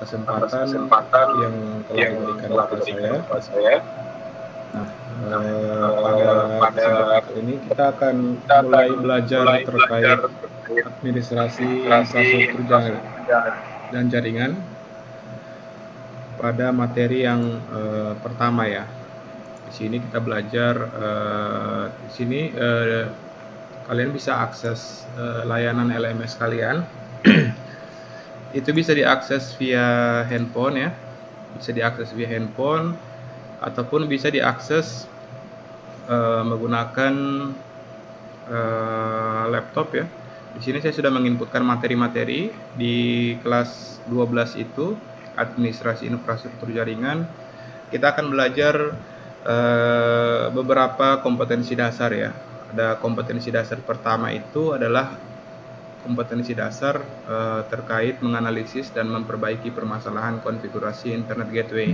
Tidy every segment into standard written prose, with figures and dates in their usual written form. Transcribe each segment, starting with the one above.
kesempatan yang telah diberikan kepada saya. Nah, pada kesempatan ini kita akan mulai belajar terkait administrasi infrastruktur dan jaringan pada materi yang pertama ya. Di sini kita belajar di sini kalian bisa akses layanan LMS kalian. Itu bisa diakses via handphone ya. Bisa diakses via handphone ataupun bisa diakses menggunakan laptop ya. Di sini saya sudah menginputkan materi-materi di kelas 12 itu administrasi infrastruktur jaringan. Kita akan belajar beberapa kompetensi dasar ya. Ada kompetensi dasar pertama itu adalah kompetensi dasar terkait menganalisis dan memperbaiki permasalahan konfigurasi Internet Gateway.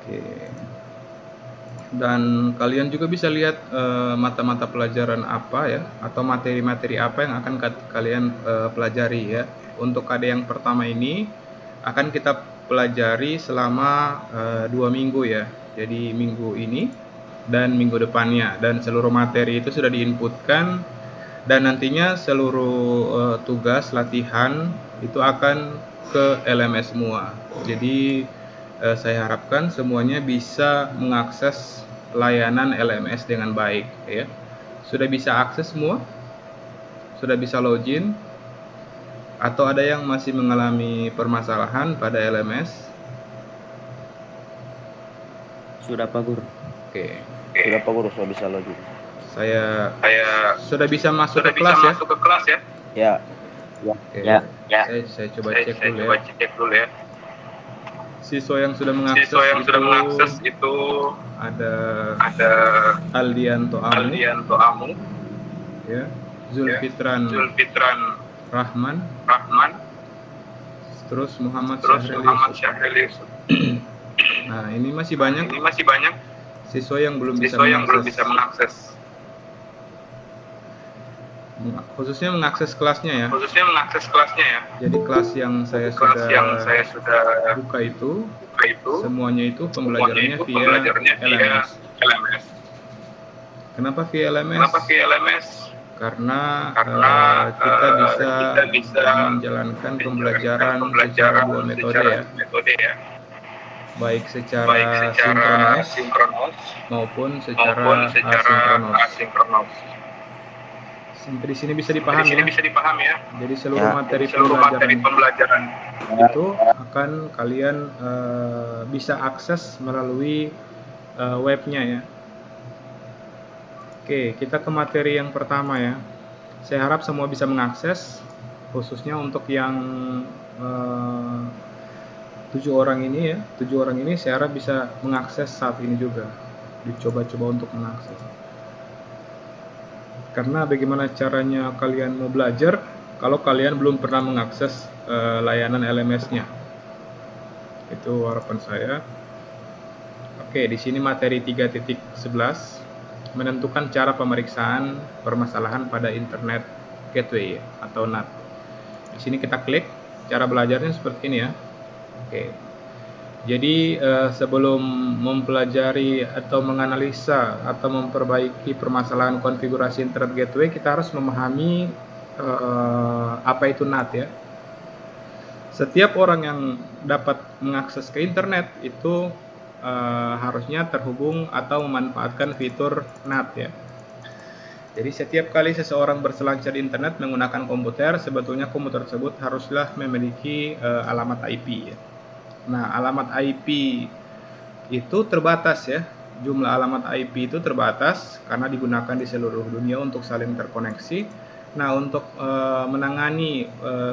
Oke. Dan kalian juga bisa lihat mata-mata pelajaran apa ya, atau materi-materi apa yang akan kalian pelajari ya. Untuk KD yang pertama ini akan kita pelajari selama 2 minggu ya. Jadi minggu ini dan minggu depannya, dan seluruh materi itu sudah diinputkan, dan nantinya seluruh tugas latihan itu akan ke LMS semua. Jadi saya harapkan semuanya bisa mengakses layanan LMS dengan baik ya. Sudah bisa akses semua? Sudah bisa login? Atau ada yang masih mengalami permasalahan pada LMS? Sudah Pak Guru. Oke. Sudah Pak Guru, sudah bisa login. Saya sudah bisa masuk ke kelas ya? Ya. Oke. Ya. Saya coba cek dulu ya. Siswa yang sudah mengakses itu ada Aldianto Amu ya, Zulfitran Rahman, terus Muhammad Syahril Yusuf. Nah, ini masih banyak siswa yang belum bisa mengakses. Khususnya mengakses kelasnya ya. Jadi kelas yang saya sudah buka itu semuanya itu pembelajarannya via LMS. Kenapa via LMS? Karena kita bisa menjalankan pembelajaran secara 2 metode ya. Baik secara sinkronos maupun secara asinkronos. Sampai di sini bisa dipahami ya. Jadi seluruh materi pembelajaran itu akan kalian bisa akses melalui webnya ya. Oke, kita ke materi yang pertama ya. Saya harap semua bisa mengakses, khususnya untuk yang 7 orang ini ya. 7 orang ini saya harap bisa mengakses saat ini juga. Dicoba-coba untuk mengakses. Karena bagaimana caranya kalian mau belajar kalau kalian belum pernah mengakses layanan LMS-nya. Itu harapan saya. Oke, di sini materi 3.11 menentukan cara pemeriksaan permasalahan pada Internet Gateway atau NAT. Di sini kita klik, cara belajarnya seperti ini ya. Oke. Jadi sebelum mempelajari atau menganalisa atau memperbaiki permasalahan konfigurasi Internet Gateway, kita harus memahami apa itu NAT ya. Setiap orang yang dapat mengakses ke internet itu harusnya terhubung atau memanfaatkan fitur NAT ya. Jadi setiap kali seseorang berselancar di internet menggunakan komputer, sebetulnya komputer tersebut haruslah memiliki alamat IP ya. Nah, alamat IP itu terbatas ya. Jumlah alamat IP itu terbatas karena digunakan di seluruh dunia untuk saling terkoneksi. Nah, untuk menangani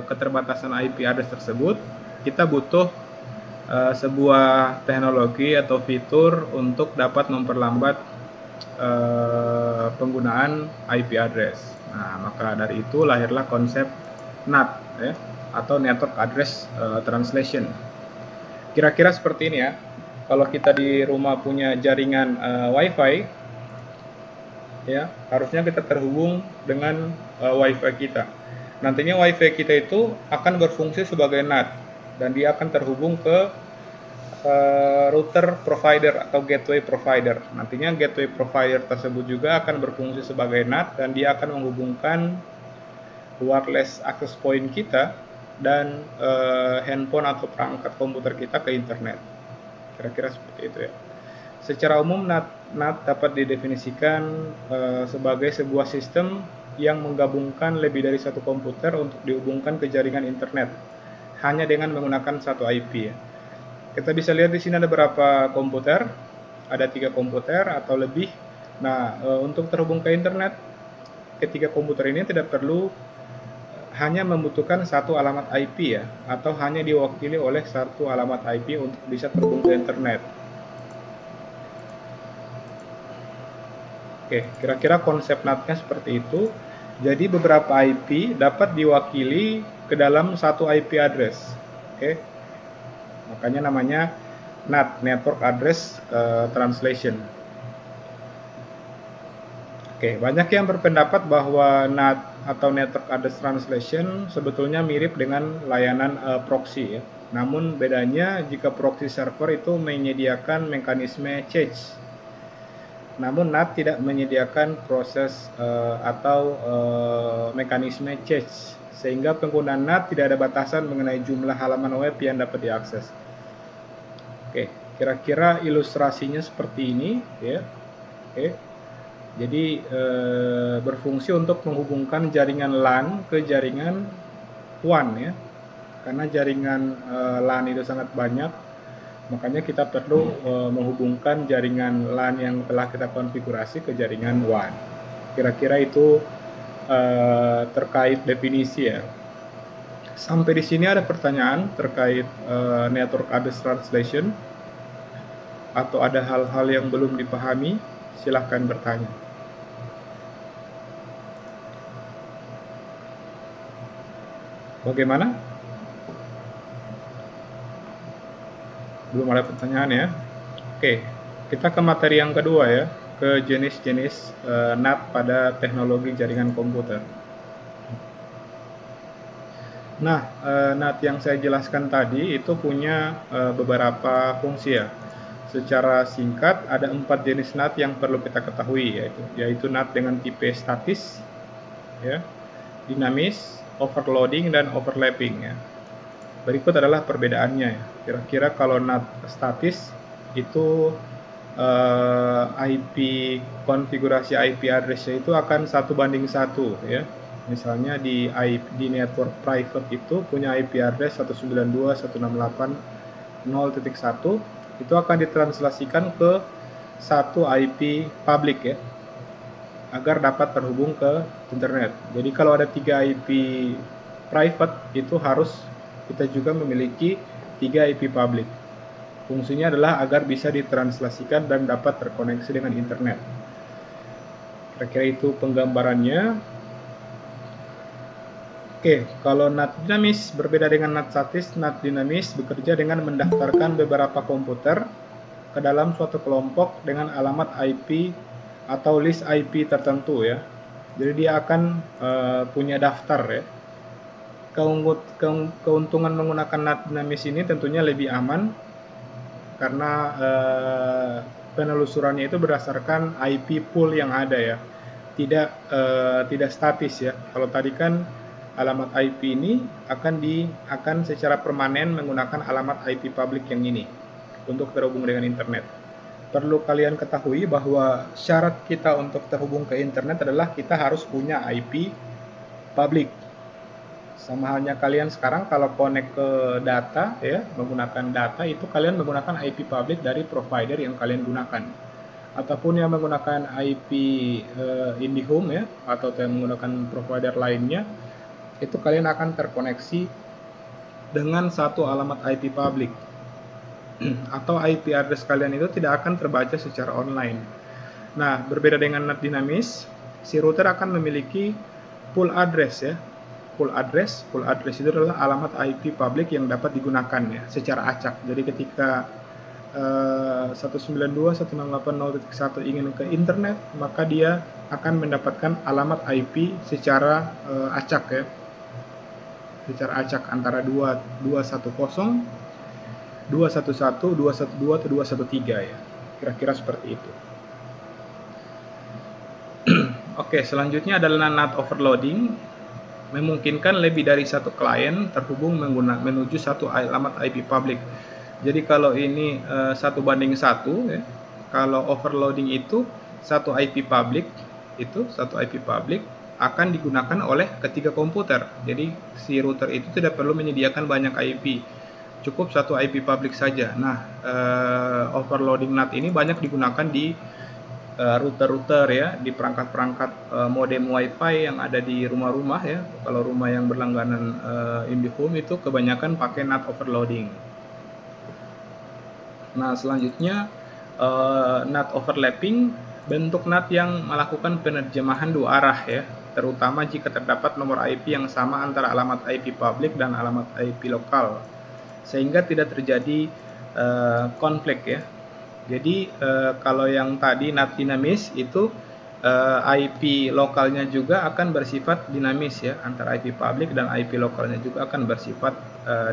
keterbatasan IP address tersebut, kita butuh sebuah teknologi atau fitur untuk dapat memperlambat penggunaan IP address. Nah, maka dari itu lahirlah konsep NAT ya, atau Network Address Translation. Kira-kira seperti ini ya. Kalau kita di rumah punya jaringan WiFi, ya harusnya kita terhubung dengan WiFi kita. Nantinya WiFi kita itu akan berfungsi sebagai NAT dan dia akan terhubung ke router provider atau gateway provider. Nantinya gateway provider tersebut juga akan berfungsi sebagai NAT dan dia akan menghubungkan wireless access point kita dan handphone atau perangkat komputer kita ke internet. Kira-kira seperti itu ya. Secara umum NAT dapat didefinisikan sebagai sebuah sistem yang menggabungkan lebih dari satu komputer untuk dihubungkan ke jaringan internet hanya dengan menggunakan satu IP ya. Kita bisa lihat di sini ada beberapa komputer, ada 3 komputer atau lebih. Nah, untuk terhubung ke internet, ketiga komputer ini tidak perlu hanya membutuhkan satu alamat IP ya, atau hanya diwakili oleh satu alamat IP untuk bisa terhubung ke internet. Oke, kira-kira konsep NAT-nya seperti itu. Jadi beberapa IP dapat diwakili ke dalam satu IP address. Oke, makanya namanya NAT, Network Address Translation. Oke, banyak yang berpendapat bahwa NAT atau Network Address Translation sebetulnya mirip dengan layanan proxy ya. Namun bedanya jika proxy server itu menyediakan mekanisme change. Namun NAT tidak menyediakan proses atau mekanisme change, sehingga pengguna NAT tidak ada batasan mengenai jumlah halaman web yang dapat diakses. Oke, kira-kira ilustrasinya seperti ini ya. Oke, jadi berfungsi untuk menghubungkan jaringan LAN ke jaringan WAN ya, karena jaringan LAN itu sangat banyak. Makanya kita perlu menghubungkan jaringan LAN yang telah kita konfigurasi ke jaringan WAN. Kira-kira itu terkait definisi ya. Sampai di sini ada pertanyaan terkait Network Address Translation atau ada hal-hal yang belum dipahami? Silahkan bertanya. Bagaimana? Belum ada pertanyaan ya. Oke, kita ke materi yang kedua ya, ke jenis-jenis NAT pada teknologi jaringan komputer. Nah, NAT yang saya jelaskan tadi itu punya beberapa fungsi ya. Secara singkat ada 4 jenis NAT yang perlu kita ketahui, yaitu NAT dengan tipe statis, ya, dinamis, overloading, dan overlapping ya. Berikut adalah perbedaannya ya. Kira-kira kalau NAT statis itu IP konfigurasi IP address-nya itu akan 1:1 ya. Misalnya di network private itu punya IP address 192.168.0.1 itu akan ditranslasikan ke satu IP public ya, agar dapat terhubung ke internet. Jadi kalau ada 3 IP private itu harus kita juga memiliki 3 IP public. Fungsinya adalah agar bisa ditranslasikan dan dapat terkoneksi dengan internet. Kira-kira itu penggambarannya. Oke, kalau NAT dinamis berbeda dengan NAT statis. NAT dinamis bekerja dengan mendaftarkan beberapa komputer ke dalam suatu kelompok dengan alamat IP atau list IP tertentu ya. Jadi dia akan punya daftar ya. Keuntungan menggunakan NAT dinamis ini tentunya lebih aman karena penelusurannya itu berdasarkan IP pool yang ada ya, tidak statis ya. Kalau tadi kan alamat IP ini akan secara permanen menggunakan alamat IP public yang ini untuk terhubung dengan internet. Perlu kalian ketahui bahwa syarat kita untuk terhubung ke internet adalah kita harus punya IP public. Sama halnya kalian sekarang kalau connect ke data ya, menggunakan data itu kalian menggunakan IP public dari provider yang kalian gunakan. Ataupun yang menggunakan IP IndiHome ya, atau yang menggunakan provider lainnya, itu kalian akan terkoneksi dengan satu alamat IP public. Atau IP address kalian itu tidak akan terbaca secara online. Nah, berbeda dengan NAT dinamis, si router akan memiliki pool address ya. Pool address itu adalah alamat IP public yang dapat digunakan ya secara acak. Jadi ketika 192.168.0.1 ingin ke internet, maka dia akan mendapatkan alamat IP secara acak ya. secara acak antara 210, 211, 212 atau 213 ya. Kira-kira seperti itu. Oke, selanjutnya adalah NAT overloading. Memungkinkan lebih dari satu klien terhubung menuju satu alamat IP public. Jadi kalau ini 1:1 ya. Kalau overloading itu satu IP public akan digunakan oleh ketiga komputer. Jadi si router itu tidak perlu menyediakan banyak IP. Cukup satu IP public saja. Nah, overloading NAT ini banyak digunakan di router-router ya, di perangkat-perangkat modem WiFi yang ada di rumah-rumah ya. Kalau rumah yang berlangganan IndiHome itu kebanyakan pakai NAT overloading. Nah, selanjutnya NAT overlapping, bentuk NAT yang melakukan penerjemahan dua arah ya, terutama jika terdapat nomor IP yang sama antara alamat IP public dan alamat IP lokal, sehingga tidak terjadi konflik ya. Jadi kalau yang tadi NAT dinamis itu IP lokalnya juga akan bersifat dinamis ya, antara IP public dan IP lokalnya juga akan bersifat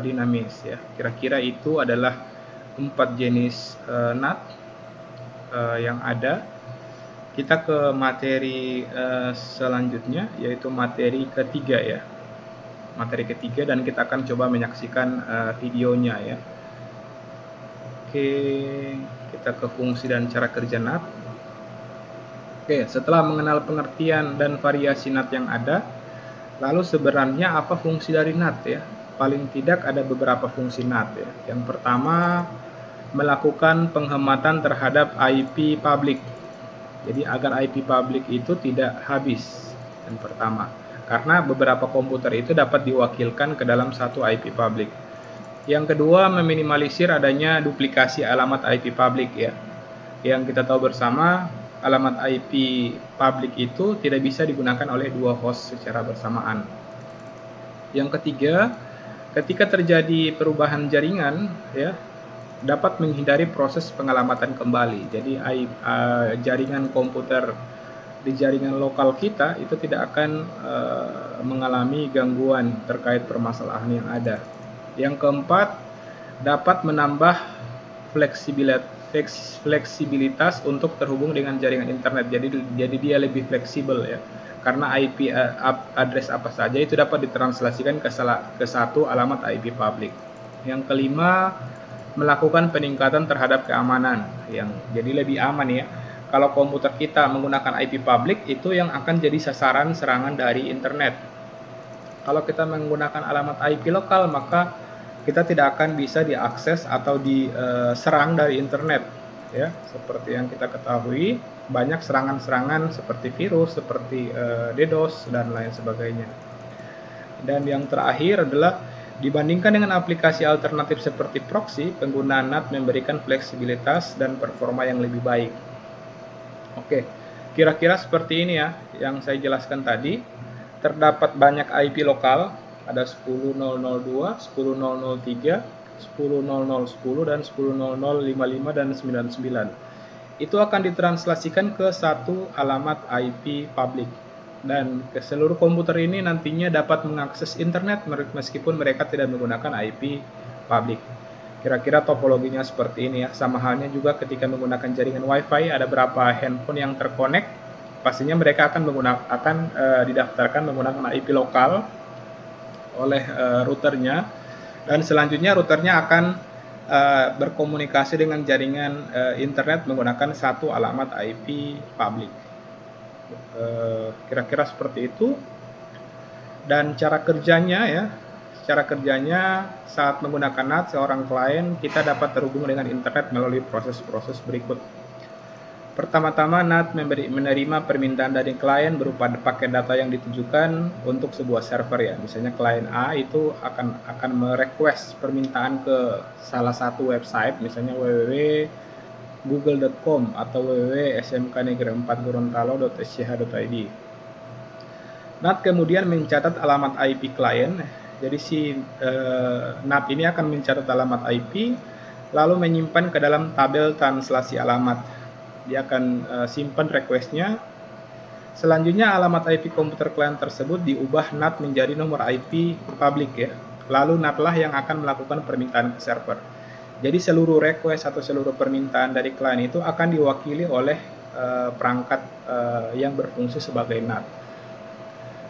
dinamis ya. Kira-kira itu adalah 4 jenis NAT yang ada. Kita ke materi selanjutnya, yaitu materi ketiga ya. Materi ketiga, dan kita akan coba menyaksikan videonya ya. Oke, kita ke fungsi dan cara kerja NAT. Oke, setelah mengenal pengertian dan variasi NAT yang ada, lalu sebenarnya apa fungsi dari NAT ya? Paling tidak ada beberapa fungsi NAT ya. Yang pertama, melakukan penghematan terhadap IP public. Jadi agar IP public itu tidak habis. Yang pertama, karena beberapa komputer itu dapat diwakilkan ke dalam satu IP public. Yang kedua, meminimalisir adanya duplikasi alamat IP public ya. Yang kita tahu bersama, alamat IP public itu tidak bisa digunakan oleh dua host secara bersamaan. Yang ketiga, ketika terjadi perubahan jaringan ya, dapat menghindari proses pengalamatan kembali. Jadi jaringan komputer di jaringan lokal kita itu tidak akan mengalami gangguan terkait permasalahan yang ada. Yang keempat, dapat menambah fleksibilitas untuk terhubung dengan jaringan internet. Jadi dia lebih fleksibel ya. Karena IP address apa saja itu dapat ditranslasikan ke satu alamat IP public. Yang kelima, melakukan peningkatan terhadap keamanan, yang jadi lebih aman ya. Kalau komputer kita menggunakan IP public, itu yang akan jadi sasaran serangan dari internet. Kalau kita menggunakan alamat IP lokal, maka kita tidak akan bisa diakses atau diserang dari internet ya. Seperti yang kita ketahui, banyak serangan-serangan seperti virus, seperti DDoS dan lain sebagainya. Dan yang terakhir adalah dibandingkan dengan aplikasi alternatif seperti proxy, penggunaan NAT memberikan fleksibilitas dan performa yang lebih baik. Oke, kira-kira seperti ini ya yang saya jelaskan tadi. Terdapat banyak IP lokal, ada 10.002, 10.003, 10.0010 dan 10.0055 dan 99. Itu akan ditranslasikan ke satu alamat IP public. Dan ke seluruh komputer ini nantinya dapat mengakses internet meskipun mereka tidak menggunakan IP public. Kira-kira topologinya seperti ini ya. Sama halnya juga ketika menggunakan jaringan WiFi, ada berapa handphone yang terkonek, pastinya mereka akan didaftarkan menggunakan IP lokal oleh routernya, dan selanjutnya routernya akan berkomunikasi dengan jaringan internet menggunakan satu alamat IP public. Kira-kira seperti itu. Dan cara kerjanya saat menggunakan NAT seorang klien, kita dapat terhubung dengan internet melalui proses-proses berikut. Pertama-tama, NAT menerima permintaan dari klien berupa paket data yang ditujukan untuk sebuah server ya. Misalnya klien A itu akan merequest permintaan ke salah satu website, misalnya www.google.com atau www.smknegeri4gorontalo.sch.id. NAT kemudian mencatat alamat IP klien. Jadi si NAT ini akan mencatat alamat IP, lalu menyimpan ke dalam tabel translasi alamat. Dia akan simpan requestnya. Selanjutnya alamat IP komputer klien tersebut diubah NAT menjadi nomor IP public ya. Lalu NAT lah yang akan melakukan permintaan ke server. Jadi seluruh request atau seluruh permintaan dari klien itu akan diwakili oleh perangkat yang berfungsi sebagai NAT.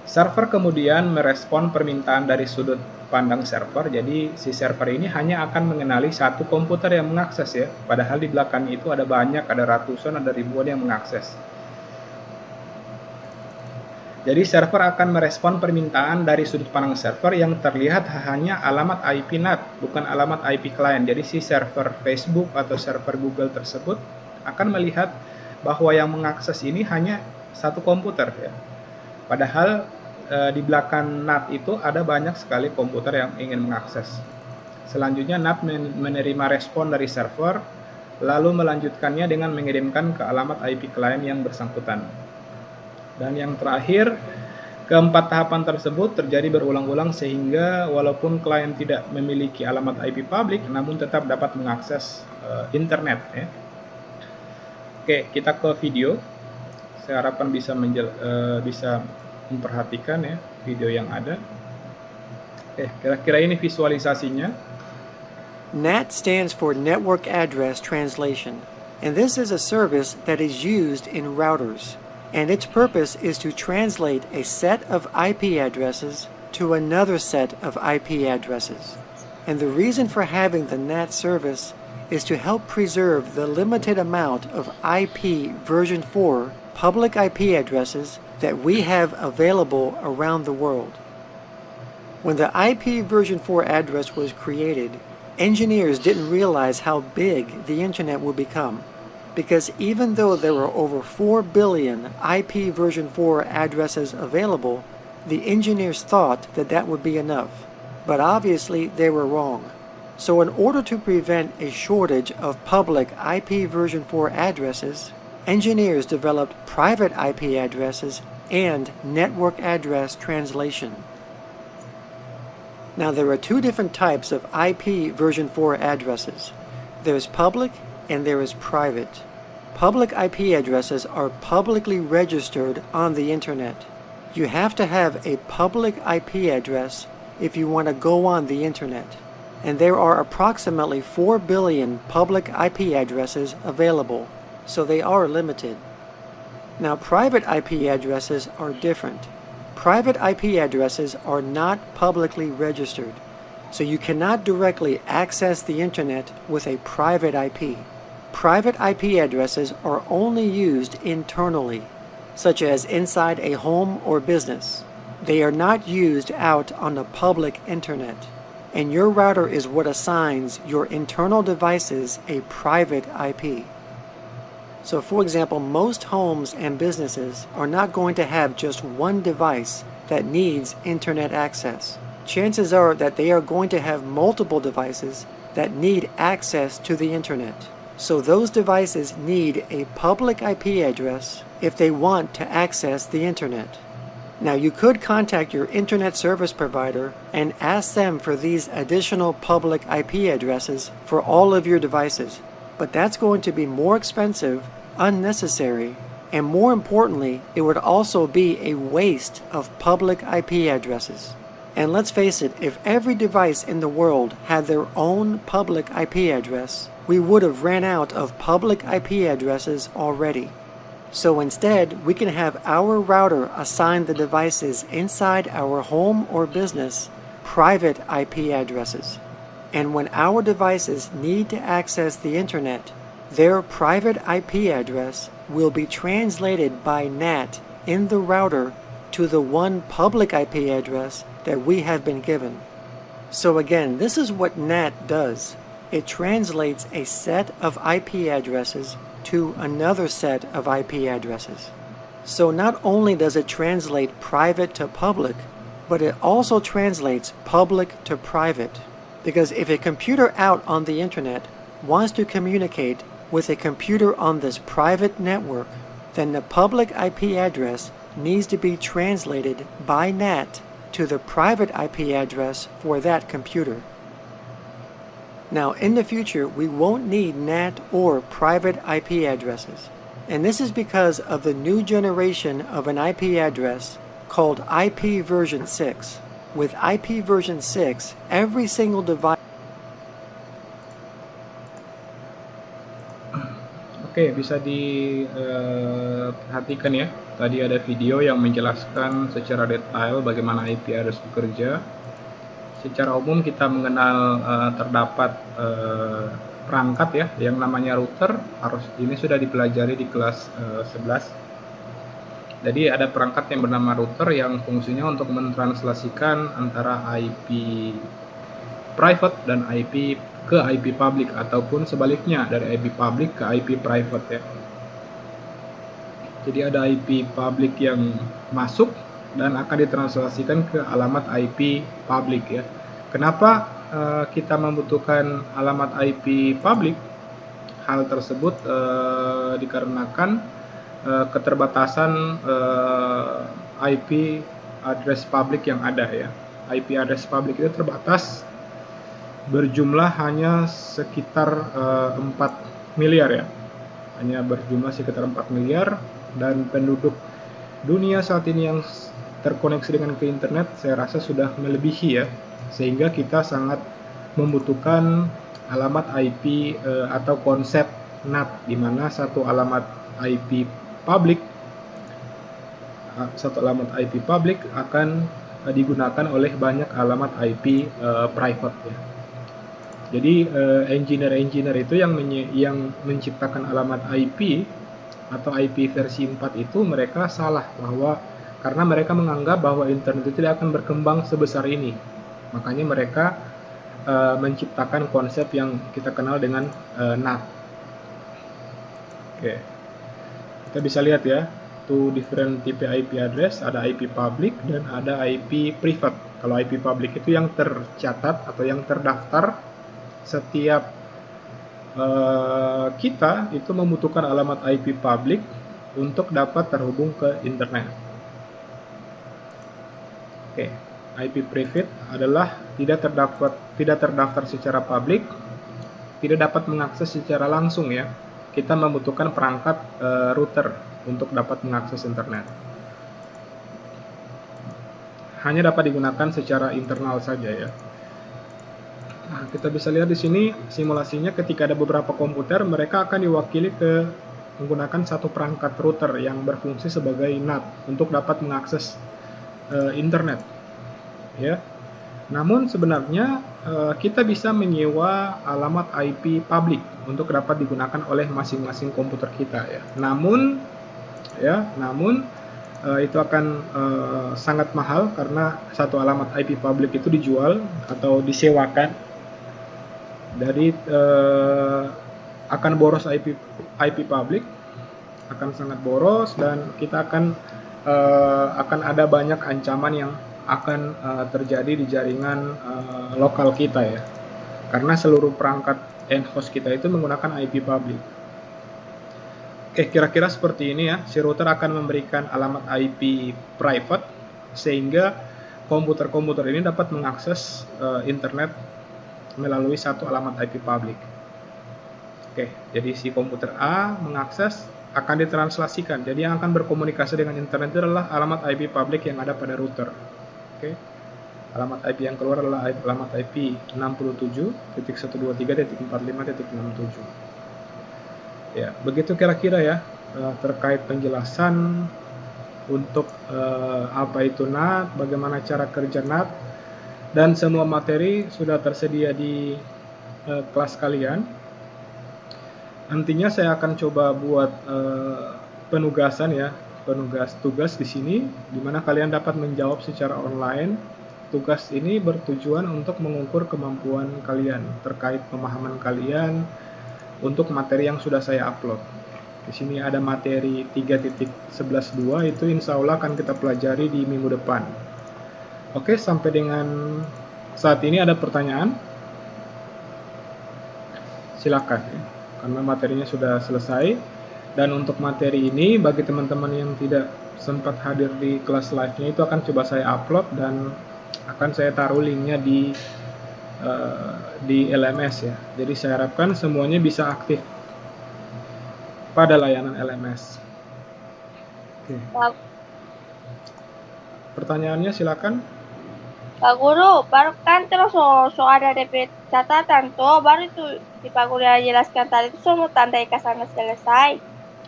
Server kemudian merespon permintaan dari sudut pandang server. Jadi si server ini hanya akan mengenali satu komputer yang mengakses ya. Padahal di belakangnya itu ada banyak, ada ratusan, ada ribuan yang mengakses. Jadi server akan merespon permintaan dari sudut pandang server yang terlihat hanya alamat IP NAT, bukan alamat IP klien. Jadi si server Facebook atau server Google tersebut akan melihat bahwa yang mengakses ini hanya satu komputer ya. Padahal di belakang NAT itu ada banyak sekali komputer yang ingin mengakses. Selanjutnya NAT menerima respon dari server, lalu melanjutkannya dengan mengirimkan ke alamat IP klien yang bersangkutan. Dan yang terakhir, keempat tahapan tersebut terjadi berulang-ulang sehingga walaupun klien tidak memiliki alamat IP public, namun tetap dapat mengakses internet ya. Oke, kita ke video. Saya harapkan bisa memperhatikan ya video yang ada. Kira-kira ini visualisasinya. NAT stands for Network Address Translation, and this is a service that is used in routers. And its purpose is to translate a set of IP addresses to another set of IP addresses. And the reason for having the NAT service is to help preserve the limited amount of IP version 4 public IP addresses that we have available around the world. When the IP version 4 address was created, engineers didn't realize how big the internet would become. Because even though there were over 4 billion IP version 4 addresses available, the engineers thought that that would be enough. But obviously they were wrong. So in order to prevent a shortage of public IP version 4 addresses, engineers developed private IP addresses and network address translation. Now there are two different types of IP version 4 addresses. There's public and there is private. Public IP addresses are publicly registered on the internet. You have to have a public IP address if you want to go on the internet. And there are approximately 4 billion public IP addresses available, so they are limited. Now private IP addresses are different. Private IP addresses are not publicly registered, so you cannot directly access the internet with a private IP. Private IP addresses are only used internally, such as inside a home or business. They are not used out on the public internet, and your router is what assigns your internal devices a private IP. So for example, most homes and businesses are not going to have just one device that needs internet access. Chances are that they are going to have multiple devices that need access to the internet. So those devices need a public IP address if they want to access the internet. Now you could contact your internet service provider and ask them for these additional public IP addresses for all of your devices, but that's going to be more expensive, unnecessary, and more importantly, it would also be a waste of public IP addresses. And let's face it, if every device in the world had their own public IP address, we would have ran out of public IP addresses already. So instead, we can have our router assign the devices inside our home or business private IP addresses. And when our devices need to access the internet, their private IP address will be translated by NAT in the router to the one public IP address that we have been given. So again, this is what NAT does. It translates a set of IP addresses to another set of IP addresses. So not only does it translate private to public, but it also translates public to private. Because if a computer out on the internet wants to communicate with a computer on this private network, then the public IP address needs to be translated by NAT to the private IP address for that computer. Now, in the future, we won't need NAT or private IP addresses. And this is because of the new generation of an IP address called IP version 6. With IP version 6, every single device. Oke, bisa diperhatikan ya. Tadi ada video yang menjelaskan secara detail bagaimana IP address bekerja. Secara umum kita mengenal terdapat perangkat ya yang namanya router. Ini sudah dipelajari di kelas 11. Jadi ada perangkat yang bernama router yang fungsinya untuk mentranslasikan antara IP private dan IP ke IP public ataupun sebaliknya dari IP public ke IP private ya. Jadi ada IP public yang masuk dan akan ditranslasikan ke alamat IP public ya. Kenapa kita membutuhkan alamat IP public? Hal tersebut dikarenakan keterbatasan IP address public yang ada ya. IP address public itu terbatas, berjumlah hanya sekitar 4 miliar ya. Hanya berjumlah sekitar 4 miliar dan penduduk dunia saat ini yang terkoneksi dengan ke internet saya rasa sudah melebihi ya. Sehingga kita sangat membutuhkan alamat IP atau konsep NAT di mana satu alamat IP public akan digunakan oleh banyak alamat IP private ya. Jadi engineer itu yang menciptakan alamat IP atau IP versi 4 itu mereka salah karena mereka menganggap bahwa internet itu tidak akan berkembang sebesar ini. Makanya mereka menciptakan konsep yang kita kenal dengan NAT. Oke. Kita bisa lihat ya, two different tipe IP address, ada IP public dan ada IP private. Kalau IP public itu yang tercatat atau yang terdaftar. Setiap kita itu membutuhkan alamat IP public untuk dapat terhubung ke internet. Oke, IP private adalah tidak terdaftar secara publik, tidak dapat mengakses secara langsung ya. Kita membutuhkan perangkat router untuk dapat mengakses internet. Hanya dapat digunakan secara internal saja ya. Nah, kita bisa lihat di sini simulasinya ketika ada beberapa komputer, mereka akan diwakili menggunakan satu perangkat router yang berfungsi sebagai NAT untuk dapat mengakses internet. Ya. Namun sebenarnya kita bisa menyewa alamat IP public untuk dapat digunakan oleh masing-masing komputer kita ya. Namun itu akan sangat mahal karena satu alamat IP public itu dijual atau disewakan. Dari akan boros IP public, akan sangat boros dan kita akan ada banyak ancaman yang akan terjadi di jaringan lokal kita ya, karena seluruh perangkat end host kita itu menggunakan IP public. Oke, kira-kira seperti ini ya, si router akan memberikan alamat IP private sehingga komputer-komputer ini dapat mengakses internet melalui satu alamat IP public. Oke, jadi si komputer A mengakses akan ditranslasikan. Jadi yang akan berkomunikasi dengan internet itu adalah alamat IP public yang ada pada router. Oke. Alamat IP yang keluar adalah alamat IP 67.123.45.67. Ya, begitu kira-kira ya terkait penjelasan untuk apa itu NAT, bagaimana cara kerja NAT. Dan semua materi sudah tersedia di kelas kalian. Nantinya saya akan coba buat penugasan ya, tugas di sini, di mana kalian dapat menjawab secara online. Tugas ini bertujuan untuk mengukur kemampuan kalian terkait pemahaman kalian untuk materi yang sudah saya upload. Di sini ada materi 3.11.2 itu insya Allah akan kita pelajari di minggu depan. Oke, sampai dengan saat ini ada pertanyaan? Silakan, karena materinya sudah selesai. Dan untuk materi ini, bagi teman-teman yang tidak sempat hadir di kelas live-nya, itu akan coba saya upload dan akan saya taruh linknya di LMS ya. Jadi saya harapkan semuanya bisa aktif. pada layanan LMS. Oke. Pak, Pertanyaannya silakan. Pak Guru, baru kan terus so ada DP catatan tuh, baru itu di Pak Guru yang jelaskan tadi itu semua tandai sampai selesai.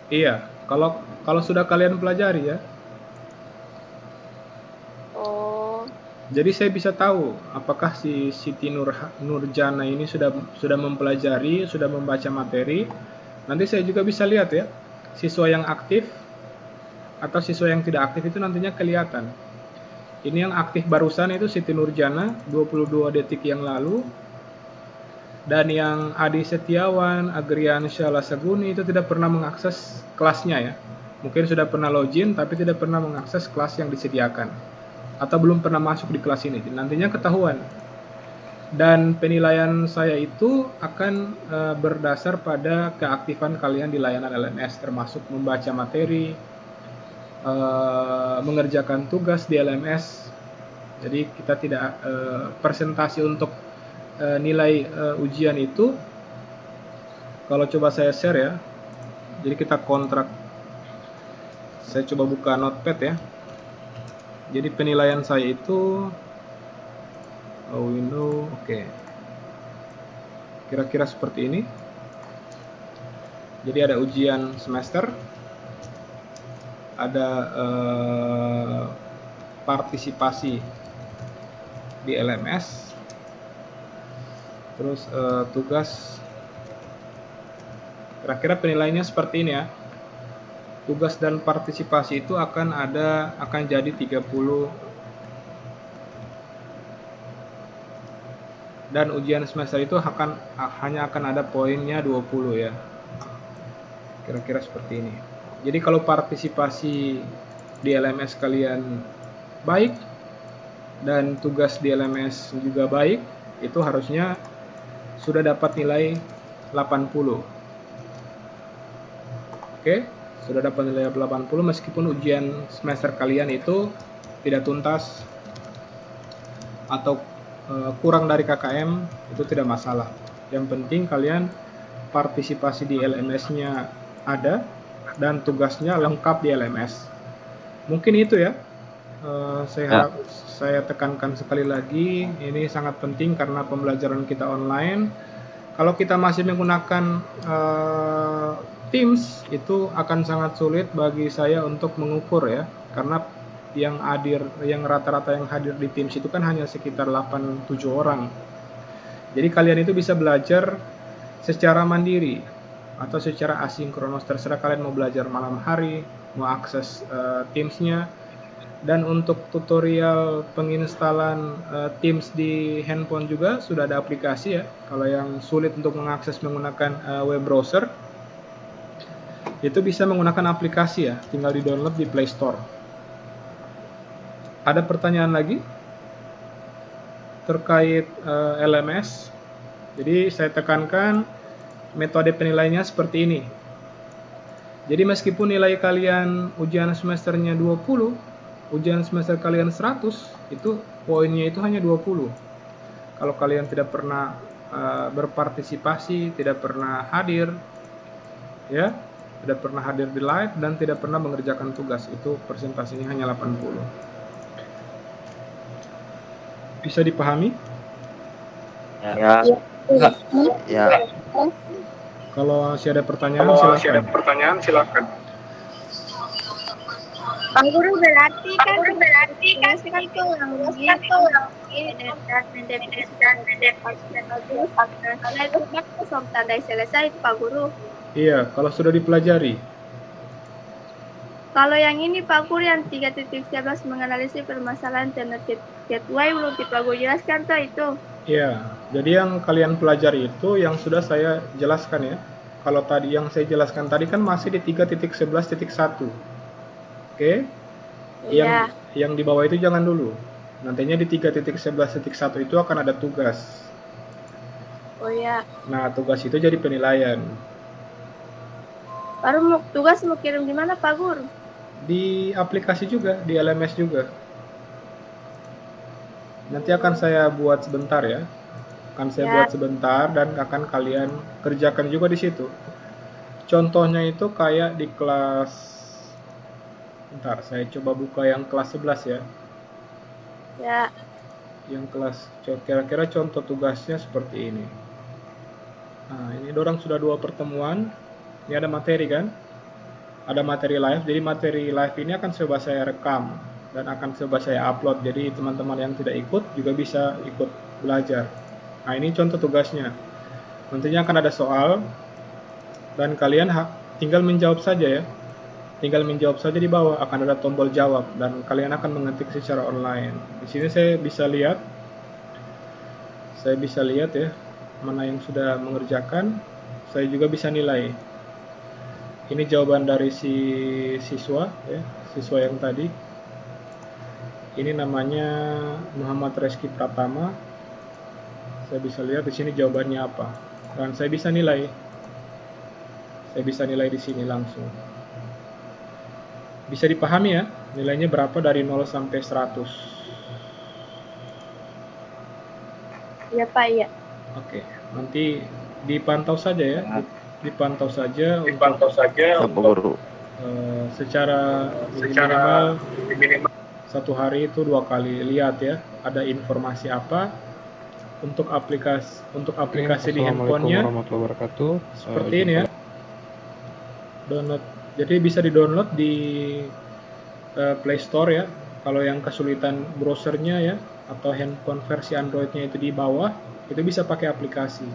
Iya, kalau sudah kalian pelajari ya. Oh, Jadi saya bisa tahu apakah si Siti Nurjana ini sudah mempelajari, sudah membaca materi. Nanti saya juga bisa lihat ya, siswa yang aktif atau siswa yang tidak aktif itu nantinya kelihatan. Ini yang aktif barusan itu Siti Nurjana 22 detik yang lalu. Dan yang Adi Setiawan, Agrian Syalasaguni itu tidak pernah mengakses kelasnya ya. Mungkin sudah pernah login tapi tidak pernah mengakses kelas yang disediakan. Atau belum pernah masuk di kelas ini. Nantinya ketahuan. Dan penilaian saya itu akan berdasar pada keaktifan kalian di layanan LMS. Termasuk membaca materi, mengerjakan tugas di LMS. Jadi kita tidak presentasi untuk nilai ujian itu. Kalau coba saya share ya, jadi kita kontrak, saya coba buka notepad ya. Jadi penilaian saya itu window, oke. Kira-kira seperti ini. Jadi ada ujian semester, ada partisipasi di LMS, terus tugas. Kira-kira penilaiannya seperti ini ya. Tugas dan partisipasi itu akan jadi 30, dan ujian semester itu hanya akan ada poinnya 20 ya. Kira-kira seperti ini. Jadi kalau partisipasi di LMS kalian baik dan tugas di LMS juga baik, itu harusnya sudah dapat nilai 80. Oke, sudah dapat nilai 80 meskipun ujian semester kalian itu tidak tuntas atau kurang dari KKM, itu tidak masalah. Yang penting kalian partisipasi di LMS-nya ada dan tugasnya lengkap di LMS. Mungkin itu ya. Saya tekankan sekali lagi, ini sangat penting karena pembelajaran kita online. Kalau kita masih menggunakan Teams, itu akan sangat sulit bagi saya untuk mengukur ya, karena yang rata-rata yang hadir di Teams itu kan hanya sekitar 8-7 orang. Jadi kalian itu bisa belajar secara mandiri atau secara asinkronus, terserah kalian mau belajar malam hari, mau akses Teams-nya. Dan untuk tutorial penginstalan Teams di handphone juga sudah ada aplikasi ya. Kalau yang sulit untuk mengakses menggunakan web browser, itu bisa menggunakan aplikasi ya, tinggal di download di Play Store. Ada pertanyaan lagi terkait LMS? Jadi saya tekankan metode penilaiannya seperti ini. Jadi meskipun nilai kalian ujian semesternya 20, ujian semester kalian 100, itu poinnya itu hanya 20. Kalau kalian tidak pernah berpartisipasi, tidak pernah hadir, ya, tidak pernah hadir di live dan tidak pernah mengerjakan tugas, itu persentasenya hanya 80. Bisa dipahami? Ya. Ya. Kalau masih ada pertanyaan silakan. Pak Guru berarti kan itu yang gitu karena itu kan tandai selesai Pak Guru. Iya, kalau sudah dipelajari. Kalau yang ini Pak Guru yang 3.11 menganalisis permasalahan internet gateway belum Pak Guru jelaskan tuh itu. Iya, jadi yang kalian pelajari itu yang sudah saya jelaskan ya. Kalau tadi yang saya jelaskan tadi kan masih di 3.11.1. Oke? Iya. Yang di bawah itu jangan dulu. Nantinya di 3.11.1 itu akan ada tugas. Oh ya. Nah, tugas itu jadi penilaian. Baru tugas mau kirim di mana Pak Guru? Di aplikasi juga, di LMS juga. Nanti akan saya buat sebentar ya. Akan saya buat sebentar dan akan kalian kerjakan juga di situ. contohnya itu kayak di kelas, bentar saya coba buka yang kelas 11 ya. Ya. Yang kelas, kira-kira contoh tugasnya seperti ini. Nah, ini dorang sudah 2 pertemuan. Ini ada materi kan? Ada materi live. Jadi materi live ini akan coba saya rekam dan akan coba saya upload. Jadi teman-teman yang tidak ikut juga bisa ikut belajar. Nah, ini contoh tugasnya. Nantinya akan ada soal dan kalian tinggal menjawab saja ya. Tinggal menjawab saja di bawah, akan ada tombol jawab dan kalian akan mengetik secara online. Di sini saya bisa lihat ya mana yang sudah mengerjakan. Saya juga bisa nilai. Ini jawaban dari si siswa ya, siswa yang tadi. Ini namanya Muhammad Reski Pratama. Saya bisa lihat di sini jawabannya apa dan saya bisa nilai. Saya bisa nilai di sini langsung. Bisa dipahami ya, nilainya berapa dari 0 sampai 100. Iya Pak, iya. Oke, nanti dipantau saja ya. Dipantau saja Apa guru? secara minimal 1 hari itu 2 kali lihat ya, ada informasi apa untuk aplikasi di handphonenya. Warahmatullahi wabarakatuh. Seperti ini ya. Download. Jadi bisa di-download di Play Store ya. Kalau yang kesulitan browsernya ya atau handphone versi Android-nya itu di bawah, itu bisa pakai aplikasi.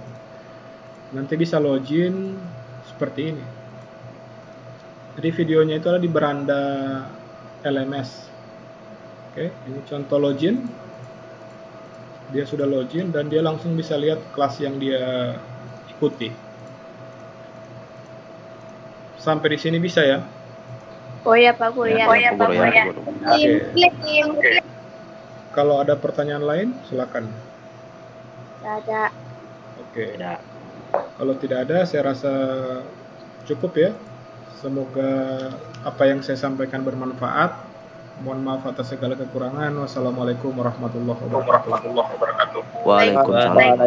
Nanti bisa login seperti ini. Jadi videonya itu ada di beranda LMS. Oke, ini contoh login. Dia sudah login dan dia langsung bisa lihat kelas yang dia ikuti. Sampai di sini bisa ya? Oh ya Pak Guru ya. Oke. Kalau ada pertanyaan lain, silakan. Tidak ada. Oke. Tidak. Kalau tidak ada, saya rasa cukup ya. Semoga apa yang saya sampaikan bermanfaat. Mohon maaf atas segala kekurangan. Wassalamualaikum warahmatullahi wabarakatuh. Waalaikumsalam.